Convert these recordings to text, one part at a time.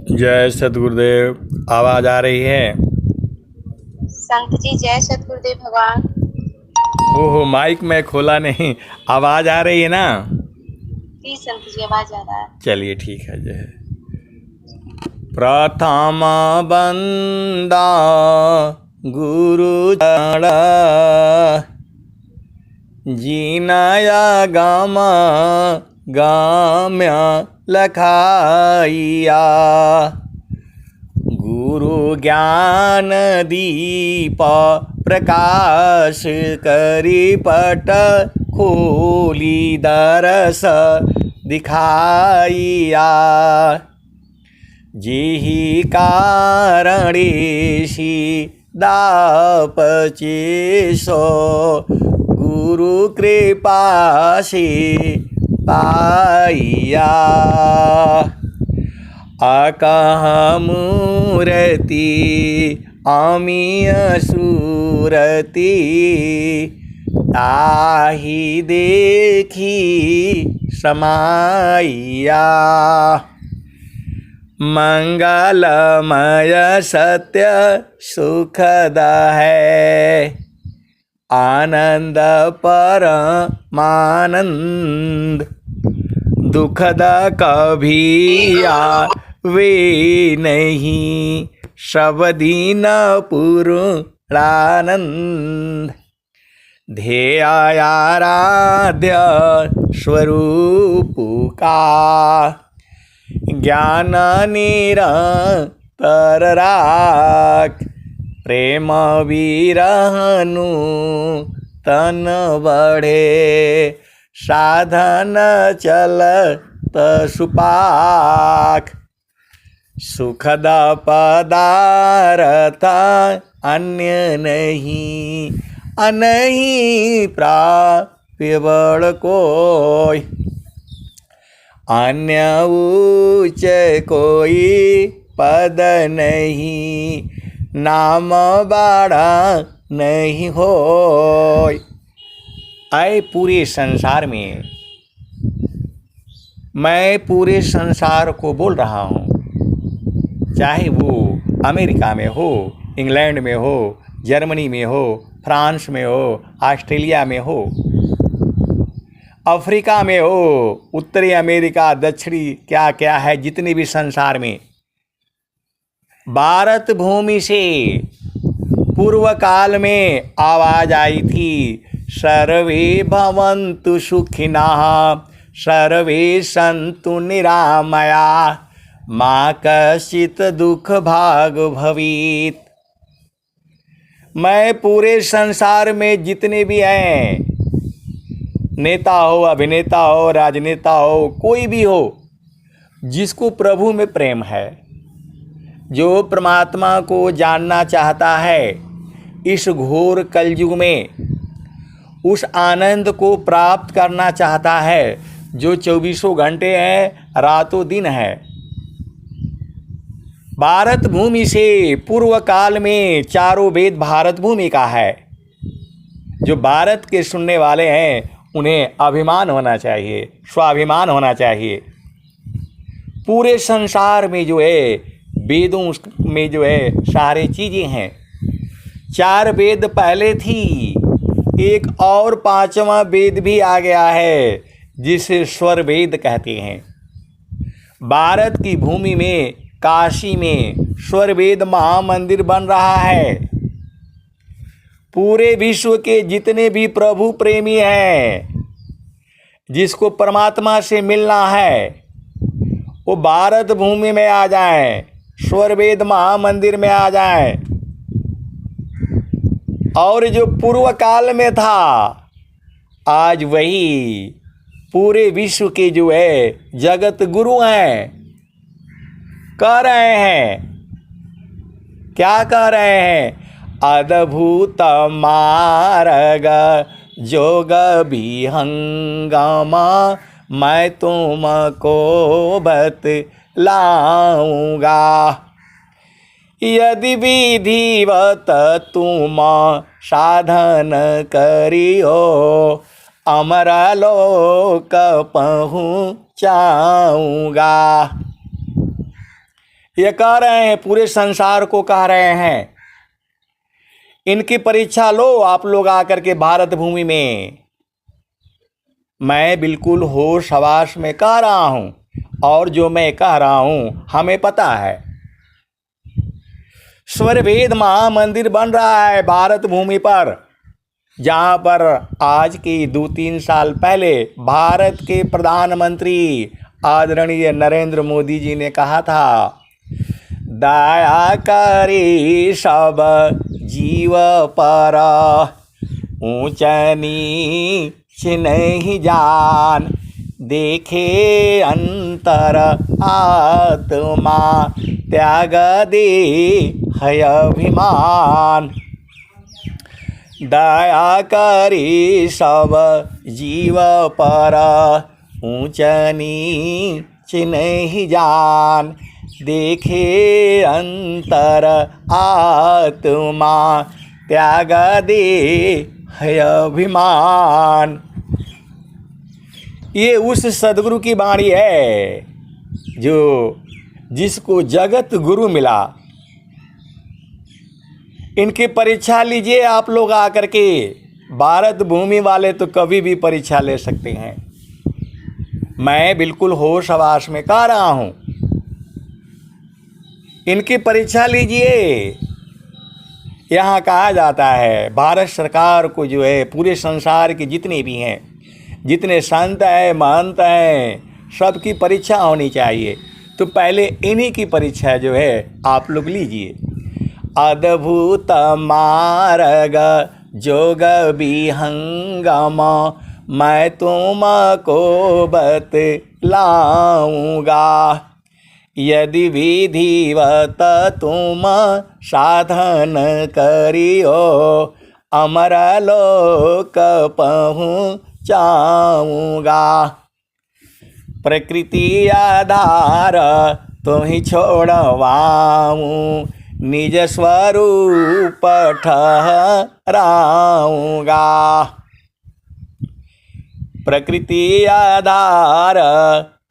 जय सतगुरुदेव। आवाज आ रही है? संत जी जय सतगुरुदेव भगवान। ओहो, माइक मैं खोला नहीं। आवाज आ रही है ना? जी संत जी आवाज आ रहा है। चलिए ठीक है। जय प्रथम बंदा गुरु चरण, जीनाया गाम गाम्य लखाइया। गुरु ज्ञान दीप प्रकाश करी पट खोली दरस दिखाइया। जेहि कारणेशी दापचेसो गुरु कृपा से पाइया। आकाह मूर्ति अमीय सूरति, ताहि देखी समाइया। मंगलमय सत्य सुखद है, आनंद परमानंद। दुखद कभी आवे नहीं, सब दिन पूर्णानंद। ध्येय आराध्य स्वरूप का, ज्ञान निरंतर राख। प्रेम विरहनु तन बढ़े, साधन चलत सुपाख। सुखद पदार्थ अन्य नहीं, अनहि प्राप्य बड़ कोई। अन्य ऊंच कोई पद नहीं, नाम बाड़ा नहीं होय। आए पूरे संसार में, मैं पूरे संसार को बोल रहा हूँ, चाहे वो अमेरिका में हो, इंग्लैंड में हो, जर्मनी में हो, फ्रांस में हो, ऑस्ट्रेलिया में हो, अफ्रीका में हो, उत्तरी अमेरिका, दक्षिणी क्या क्या है, जितने भी संसार में। भारत भूमि से पूर्व काल में आवाज आई थी, सर्वे भवन्तु सुखिनः सर्वे सन्तु निरामया, मा कश्चित् दुख भाग भवेत्। मैं पूरे संसार में जितने भी हैं, नेता हो, अभिनेता हो, राजनेता हो, कोई भी हो, जिसको प्रभु में प्रेम है, जो परमात्मा को जानना चाहता है, इस घोर कलयुग में उस आनंद को प्राप्त करना चाहता है जो 24 घंटे हैं, रातों दिन है। भारत भूमि से पूर्व काल में चारों वेद भारत भूमि का है। जो भारत के सुनने वाले हैं उन्हें अभिमान होना चाहिए, स्वाभिमान होना चाहिए। पूरे संसार में जो है, वेदों में जो है सारी चीज़ें हैं। 4 वेद पहले थी, एक और 5वां वेद भी आ गया है, जिसे स्वर वेद कहते हैं। भारत की भूमि में, काशी में स्वर वेद महामंदिर बन रहा है। पूरे विश्व के जितने भी प्रभु प्रेमी हैं, जिसको परमात्मा से मिलना है, वो भारत भूमि में आ जाएं, स्वर वेद महामंदिर में आ जाएं। और जो पूर्व काल में था, आज वही पूरे विश्व के जो है जगत गुरु हैं, कह रहे हैं, क्या कह रहे हैं? अद्भुत मार्ग जोग विहंगम, मैं तुमको बतलाऊंगा। यदि विधिवत तुम साधन करियो, अमरलोक पहुँचाऊँगा। ये कह रहे हैं, पूरे संसार को कह रहे हैं, इनकी परीक्षा लो आप लोग आकर के भारत भूमि में। मैं बिल्कुल होश हवास में कह रहा हूं, और जो मैं कह रहा हूं हमें पता है। स्वरवेद महामंदिर बन रहा है भारत भूमि पर, जहां पर आज की 2-3 साल पहले भारत के प्रधानमंत्री आदरणीय नरेंद्र मोदी जी ने कहा था, दया करे सब जीव पर, ऊंच नीच नहीं जान, देखे अंतर आत्मा, त्याग दे है अभिमान। दया करे सब जीव पर, ऊंच नीच नहीं जान, देखे अंतर आत्मा, त्याग दे है अभिमान। ये उस सदगुरु की वाणी है जो जिसको जगत गुरु मिला। इनकी परीक्षा लीजिए आप लोग आकर के। भारत भूमि वाले तो कभी भी परीक्षा ले सकते हैं। मैं बिल्कुल होश हवास में कह रहा हूं, इनकी परीक्षा लीजिए। यहाँ कहा जाता है भारत सरकार को जो है, पूरे संसार के जितने भी हैं, जितने संत हैं महंत हैं, सबकी परीक्षा होनी चाहिए। तो पहले इन्हीं की परीक्षा जो है आप लोग लीजिए। अद्भुत मार्ग जोग विहंगम, मैं तुमको बतलाऊंगा, यदि विधिवत तुम साधन करियो, अमर लोक पहुँचाऊंगा। प्रकृति आधार तुम्हें छोड़वाऊं, निज स्वरूप ठहराऊंगा। प्रकृति आधार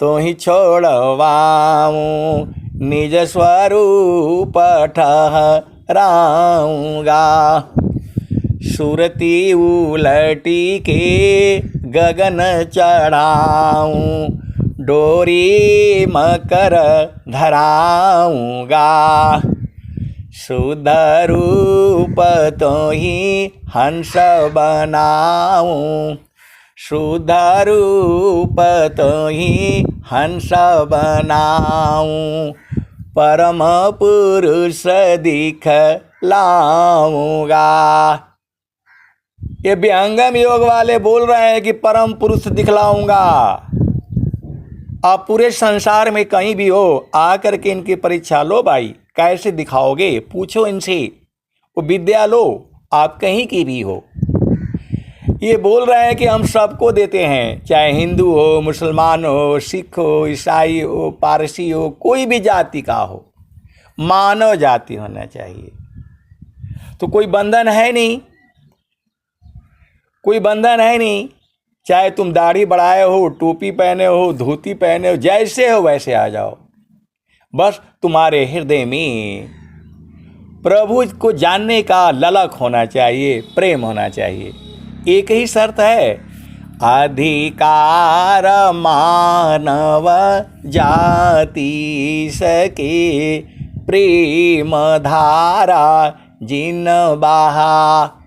तुम्हें छोड़वाऊं, निज स्वरूप ठहराऊंगा। सुरती उलटी के गगन चढ़ाऊं, डोरी मकर धराऊंगा। शुद्ध रूप तो ही हंस बनाऊं, शुद्ध रूप तो ही हंस बनाऊं, परम पुरुष दिखलाऊंगा। ये विहंगम योग वाले बोल रहे हैं कि परम पुरुष दिखलाऊंगा। आप पूरे संसार में कहीं भी हो आकर के इनकी परीक्षा लो भाई। कैसे दिखाओगे? पूछो इनसे, वो विद्या लो, आप कहीं की भी हो। ये बोल रहे हैं कि हम सबको देते हैं, चाहे हिंदू हो, मुसलमान हो, सिख हो, ईसाई हो, पारसी हो, कोई भी जाति का हो, मानव जाति होना चाहिए। तो कोई बंधन है नहीं, कोई बंधन है नहीं। चाहे तुम दाढ़ी बढ़ाए हो, टोपी पहने हो, धोती पहने हो, जैसे हो वैसे आ जाओ। बस तुम्हारे हृदय में प्रभु को जानने का ललक होना चाहिए, प्रेम होना चाहिए। एक ही शर्त है, अधिकार मानव जाति सके, प्रेम धारा जिन बहा।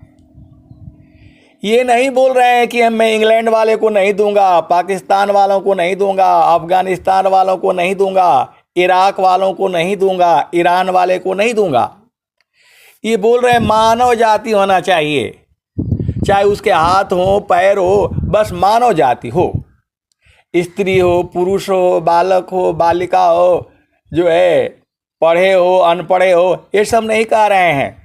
ये नहीं बोल रहे हैं कि मैं इंग्लैंड वाले को नहीं दूंगा, पाकिस्तान वालों को नहीं दूंगा, अफगानिस्तान वालों को नहीं दूंगा, इराक वालों को नहीं दूंगा, ईरान वाले को नहीं दूंगा। ये बोल रहे हैं मानव जाति होना चाहिए, चाहे उसके हाथ हो, पैर हो, बस मानव जाति हो। स्त्री हो, पुरुष हो, बालक हो, बालिका हो, जो है पढ़े हो, अनपढ़े हो, ये सब नहीं कह रहे हैं।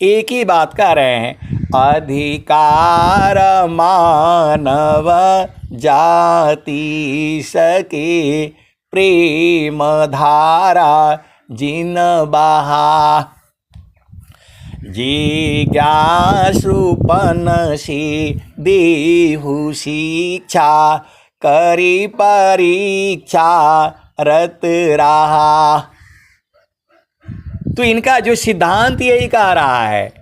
एक ही बात कह रहे हैं, अधिकार मानव जाति सके, प्रेम धारा जिन बहा। जिज्ञासुपन से देहु शिक्षा, करी परीक्षा रत रहा। तो इनका जो सिद्धांत यही कह रहा है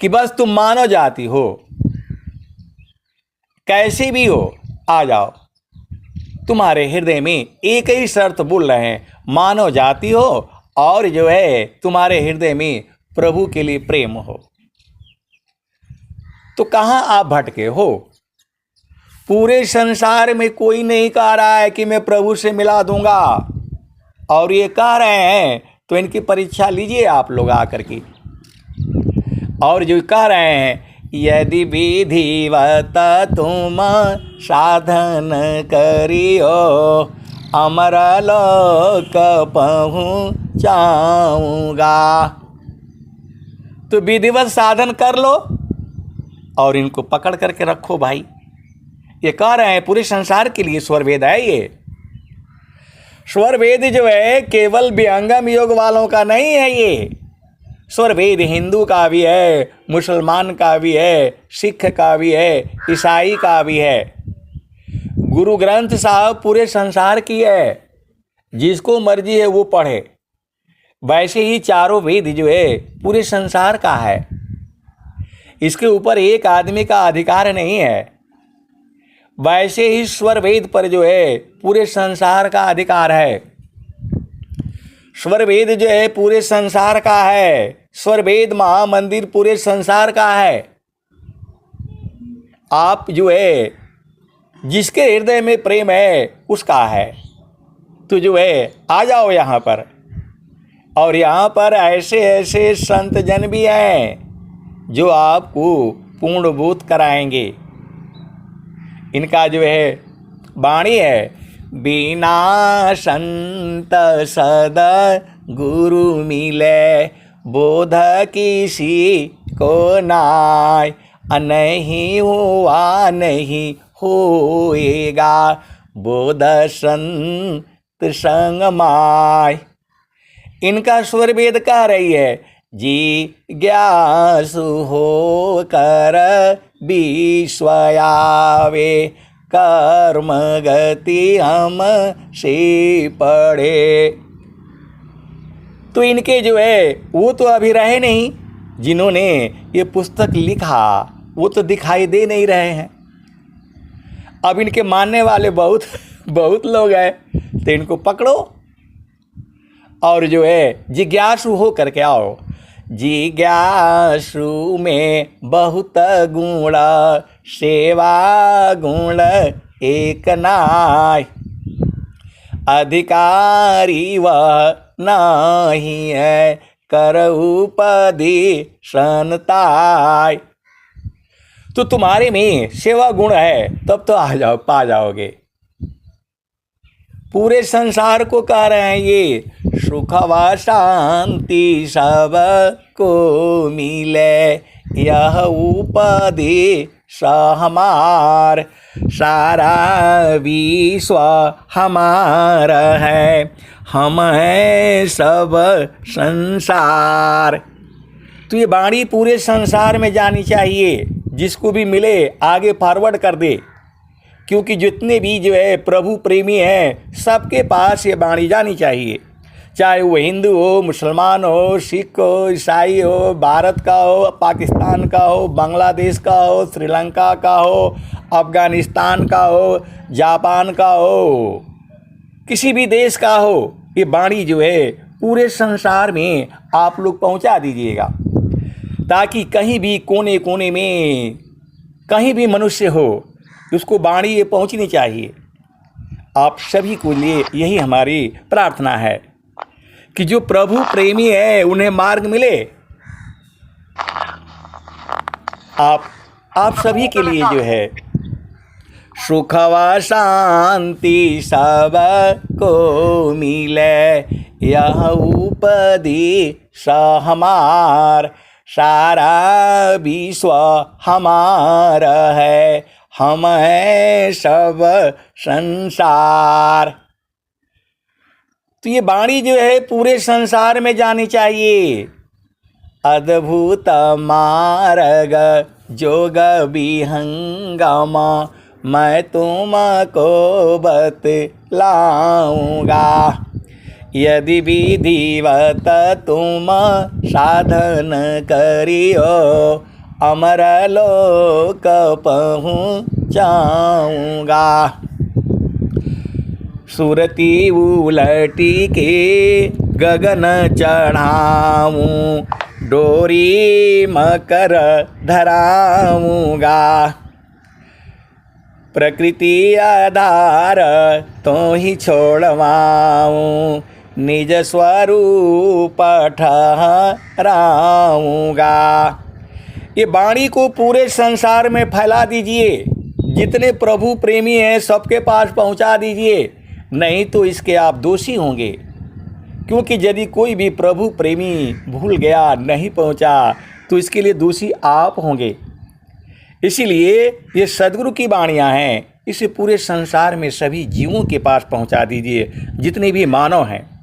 कि बस तुम मानव जाति हो, कैसी भी हो, आ जाओ। तुम्हारे हृदय में एक ही शर्त बोल रहे हैं, मानव जाति हो और जो है तुम्हारे हृदय में प्रभु के लिए प्रेम हो। तो कहाँ आप भटके हो? पूरे संसार में कोई नहीं कह रहा है कि मैं प्रभु से मिला दूंगा, और ये कह रहे हैं तो इनकी परीक्षा लीजिए आप लोग आकर के। और जो कह रहे हैं, यदि विधिवत तुम साधन करियो, अमर लोक पहुँचाऊँगा। तो विधिवत साधन कर लो और इनको पकड़ करके रखो भाई। ये कह रहे हैं पूरे संसार के लिए स्वर वेद है। ये स्वर वेद जो है केवल विहंगम योग वालों का नहीं है। ये स्वर वेद हिंदू का भी है, मुसलमान का भी है, सिख का भी है, ईसाई का भी है। गुरु ग्रंथ साहब पूरे संसार की है, जिसको मर्जी है वो पढ़े। वैसे ही चारों वेद जो है पूरे संसार का है, इसके ऊपर एक आदमी का अधिकार नहीं है। वैसे ही स्वर वेद पर जो है पूरे संसार का अधिकार है। स्वर वेद जो है पूरे संसार का है। स्वर वेद महामंदिर पूरे संसार का है। आप जो है जिसके हृदय में प्रेम है उसका है। तो जो है आ जाओ यहाँ पर। और यहाँ पर ऐसे ऐसे संत जन भी हैं जो आपको पूर्णबोध कराएंगे। इनका जो है वाणी है, बिना संत सदा गुरु मिले, बोध किसी को नाय, नहीं हुआ नहीं होएगा, बोध संत संग माय। इनका स्वर वेद कह रही है, जिज्ञासु हो कर विश्वयावे, कर्म गति हम से पढ़े। तो इनके जो है वो तो अभी रहे नहीं, जिन्होंने ये पुस्तक लिखा वो तो दिखाई दे नहीं रहे हैं। अब इनके मानने वाले बहुत लोग हैं। तो इनको पकड़ो और जो है जिज्ञासु हो करके आओ। जिज्ञासु में बहुत गुण, सेवा गुण एक नाय, अधिकारी वह नहीं है, कर उपदेशन ताय। तो तुम्हारे में सेवा गुण है तब तो आ जाओ, पा जाओगे। पूरे संसार को कह रहे हैं ये, सुख व शांति सब को मिले, यह उपदेश हमार, सारा विश्व हमारा है, हम हैं सब संसार। तो ये वाणी पूरे संसार में जानी चाहिए, जिसको भी मिले आगे फॉरवर्ड कर दे। क्योंकि जितने भी जो है प्रभु प्रेमी हैं सबके पास ये वाणी जानी चाहिए। चाहे वो हिंदू हो, मुसलमान हो, सिख हो, ईसाई हो, भारत का हो, पाकिस्तान का हो, बांग्लादेश का हो, श्रीलंका का हो, अफ़गानिस्तान का हो, जापान का हो, किसी भी देश का हो, ये वाणी जो है पूरे संसार में आप लोग पहुंचा दीजिएगा, ताकि कहीं भी कोने कोने में कहीं भी मनुष्य हो उसको वाणी ये पहुंचनी चाहिए। आप सभी को लिए यही हमारी प्रार्थना है कि जो प्रभु प्रेमी है उन्हें मार्ग मिले। आप सभी के लिए जो है सुख व शांति सब को मिले, यह उपदेश हमार, सारा विश्व हमारा है, हम हैं सब संसार। तो ये वाणी जो है पूरे संसार में जानी चाहिए। अद्भुत मार्ग जोग विहंगम, मैं तुमको बतलाऊंगा। यदि विधिवत तुम साधन करियो, अमर लोक पहुँचाऊंगा। सुरती उलटी के गगन चढ़ाऊं, डोरी मकर धराऊंगा। प्रकृति आधार तो ही छोड़वाऊं, निज स्वरूप ठहराऊंगा। ये वाणी को पूरे संसार में फैला दीजिए, जितने प्रभु प्रेमी हैं सबके पास पहुंचा दीजिए, नहीं तो इसके आप दोषी होंगे। क्योंकि यदि कोई भी प्रभु प्रेमी भूल गया, नहीं पहुंचा, तो इसके लिए दोषी आप होंगे। इसीलिए ये सद्गुरु की वाणियाँ हैं, इसे पूरे संसार में सभी जीवों के पास पहुंचा दीजिए, जितने भी मानव हैं।